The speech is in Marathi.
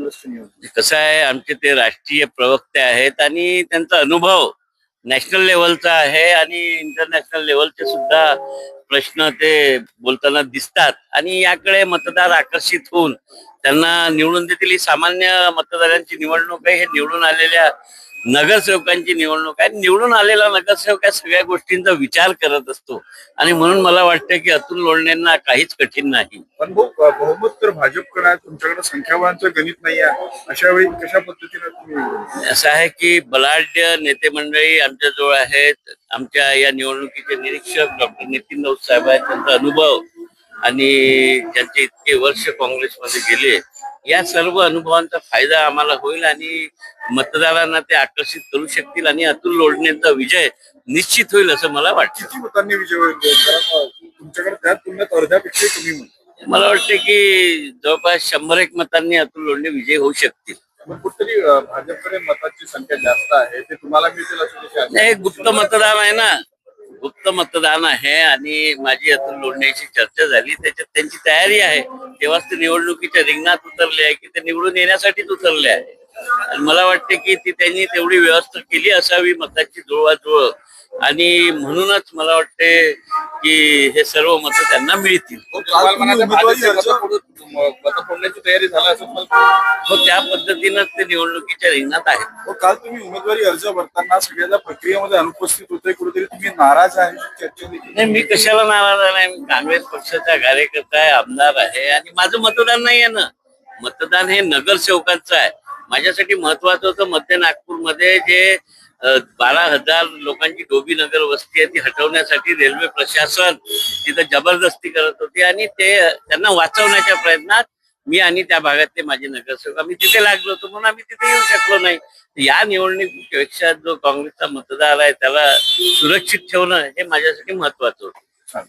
काँग्रेसचे नियोजन? कसं आहे, आमचे ते राष्ट्रीय प्रवक्ते आहेत आणि त्यांचा अनुभव नॅशनल लेवलचा आहे आणि इंटरनॅशनल लेवलचे सुद्धा प्रश्न ते बोलताना दिसतात आणि याकडे मतदार आकर्षित होऊन त्यांना निवडून देतील. ही सामान्य मतदारांची निवडणूक आहे. हे निवडून आलेल्या नगरसेवकांची निवडणूक आहे. निवडून आलेला नगरसेवक या सगळ्या गोष्टींचा विचार करत असतो आणि म्हणून मला वाटतं की अतुल लोढणेंना काहीच कठीण नाही. पण बहुमत तर भाजपकडे आहे, तुमच्याकडे संख्याबळांचं गणित नाही आहे. अशा वेळी कशा पद्धतीने तुम्ही? असं आहे की बलाढ्य नेते मंडळी आमच्याजवळ आहेत. आमच्या या निवडणुकीचे निरीक्षक डॉक्टर नितीन राऊत साहेब आहेत. त्यांचा अनुभव आणि त्यांचे इतके वर्ष काँग्रेसमध्ये गेले, या सर्व अनुभवांचा फायदा आम्हाला होईल आणि मतदारांना ते आकर्षित करू शकतील आणि अतुल लोढणेंचा विजय निश्चित होईल असं मला वाटतं. किती मतांनी विजय होईल? कारण तुमच्याकडे त्या तुलनेत अर्ध्यापेक्षा कमी मत. मला वाटतं की जवळपास 100-1 मतांनी अतुल लोढणे विजय होऊ शकतील. पण कुठेतरी भाजपकडे मतांची संख्या जास्त आहे, ते तुम्हाला मिळतील असं नाही, गुप्त मतदान आहे ना, गुप्त मतदान आहे आणि माझी अतुल लोढणेशी चर्चा झाली. त्याच्यात त्यांची तयारी आहे. तेव्हाच ते निवडणुकीच्या रिंगणात उतरले आहे की ते निवडून येण्यासाठीच उतरले आहे आणि मला वाटते की त्यांनी तेवढी व्यवस्था केली असावी मताची जुळवाजुळव आणि म्हणूनच मला वाटते की हे सर्व मतं त्यांना मिळतील. मत फोडण्याची तयारी झाली असं हो, त्या पद्धतीनंच ते निवडणुकीच्या रिंगणात आहेत. काल तुम्ही उमेदवारी अर्ज भरताना सगळ्या प्रक्रियेमध्ये अनुपस्थित होते, कुठेतरी तुम्ही नाराज आहे चर्चा देखील? नाही, मी कशाला नाराज नाही. मी काँग्रेस पक्षाचा कार्यकर्ता आहे, आमदार आहे आणि माझं मतदान नाही आहे ना. मतदान हे नगरसेवकांचं आहे. माझ्यासाठी महत्वाचं होतं मध्य नागपूरमध्ये जे 12,000 लोकांची डोबी नगर वस्ती आहे ती हटवण्यासाठी रेल्वे प्रशासन तिथं जबरदस्ती करत होती आणि ते त्यांना वाचवण्याच्या प्रयत्नात मी आणि त्या भागातले माझे नगरसेवक आम्ही तिथे लागलो होतो म्हणून आम्ही तिथे येऊ शकलो नाही. या निवडणुकीपेक्षा जो काँग्रेसचा मतदार आहे त्याला सुरक्षित ठेवणं हे माझ्यासाठी महत्वाचं होतं.